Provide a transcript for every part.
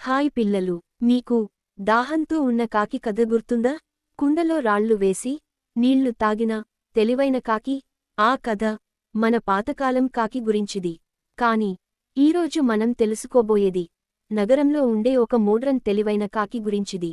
Hi పిల్లలు, మీకు దాహంతో ఉన్న కాకి కథ గుర్తుందా? కుండలో రాళ్లు వేసి నీళ్లు తాగిన తెలివైన కాకి. ఆ కథ మన పాతకాలం కాకి గురించిది. కాని ఈరోజు మనం తెలుసుకోబోయేది నగరంలో ఉండే ఒక మోడ్రన్ తెలివైన కాకి గురించిది.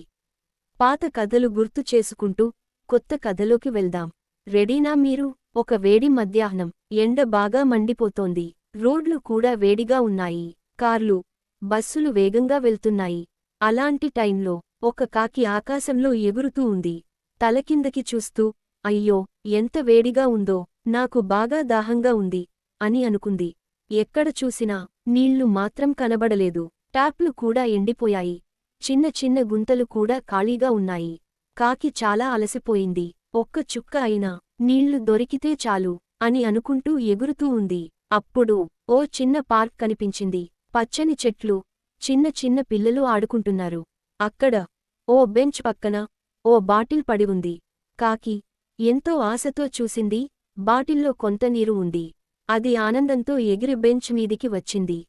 పాత కథలు గుర్తు చేసుకుంటూ కొత్త కథలోకి వెళ్దాం. రెడీనా మీరు? ఒక వేడి మధ్యాహ్నం, ఎండ బాగా మండిపోతోంది. రోడ్లు కూడా వేడిగా ఉన్నాయి. కార్లు, బస్సులు వేగంగా వెళ్తున్నాయి. అలాంటి టైంలో ఒక కాకి ఆకాశంలో ఎగురుతూ ఉంది. తలకిందకి చూస్తూ, అయ్యో, ఎంత వేడిగా ఉందో, నాకు బాగా దాహంగా ఉంది అని అనుకుంది. ఎక్కడ చూసినా నీళ్లు మాత్రం కనబడలేదు. ట్యాప్లు కూడా ఎండిపోయాయి. చిన్న చిన్న గుంతలు కూడా ఖాళీగా ఉన్నాయి. కాకి చాలా అలసిపోయింది. ఒక్క చుక్క అయినా నీళ్లు దొరికితే చాలు అని అనుకుంటూ ఎగురుతూ ఉంది. అప్పుడు ఓ చిన్న పార్క్ కనిపించింది. పచ్చని చెట్లు, చిన్న చిన్న పిల్లలు ఆడుకుంటున్నారు. అక్కడ ఓ బెంచ్ పక్కన ఓ బాటిల్ పడి ఉంది. కాకి ఎంతో ఆశతో చూసింది. బాటిల్లో కొంత నీరు ఉంది. అది ఆనందంతో ఎగిరి బెంచ్ మీదికి వచ్చింది.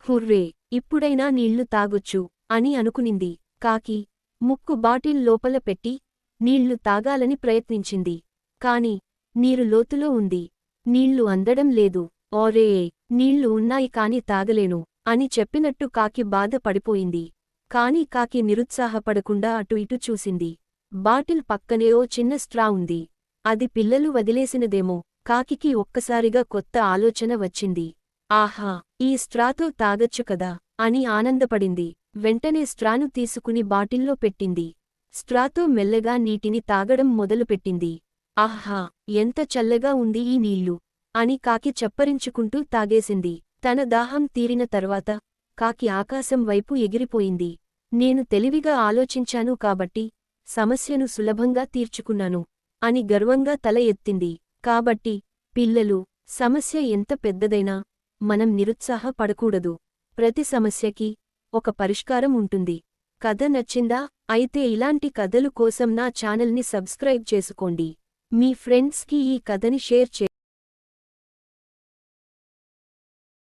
హుర్రే, ఇప్పుడైనా నీళ్లు తాగొచ్చు అని అనుకునింది. కాకి ముక్కు బాటిల్ లోపల పెట్టి నీళ్లు తాగాలని ప్రయత్నించింది. కాని నీరు లోతులో ఉంది. నీళ్లు అందడం లేదు. ఓరే, నీళ్లు ఉన్నాయి కాని తాగలేను అని చెప్పినట్టు కాకి బాధ పడిపోయింది. కాని కాకి నిరుత్సాహపడకుండా అటు ఇటు చూసింది. బాటిల్ పక్కనే ఓ చిన్న స్ట్రా ఉంది. అది పిల్లలు వదిలేసినదేమో. కాకికి ఒక్కసారిగా కొత్త ఆలోచన వచ్చింది. ఆహా, ఈ స్ట్రాతో తాగొచ్చు కదా అని ఆనందపడింది. వెంటనే స్ట్రాను తీసుకుని బాటిల్లో పెట్టింది. స్ట్రాతో మెల్లగా నీటిని తాగడం మొదలుపెట్టింది. ఆహా, ఎంత చల్లగా ఉంది ఈ నీళ్లు అని కాకి చప్పరించుకుంటూ తాగేసింది. తన దాహం తీరిన తర్వాత కాకి ఆకాశం వైపు ఎగిరిపోయింది. నేను తెలివిగా ఆలోచించాను కాబట్టి సమస్యను సులభంగా తీర్చుకున్నాను అని గర్వంగా తల ఎత్తింది. కాబట్టి పిల్లలు, సమస్య ఎంత పెద్దదైనా మనం నిరుత్సాహపడకూడదు. ప్రతి సమస్యకి ఒక పరిష్కారం ఉంటుంది. కథ నచ్చిందా? అయితే ఇలాంటి కథలు కోసం నా ఛానల్ని సబ్స్క్రైబ్ చేసుకోండి. మీ ఫ్రెండ్స్కి ఈ కథని షేర్ చేయండి.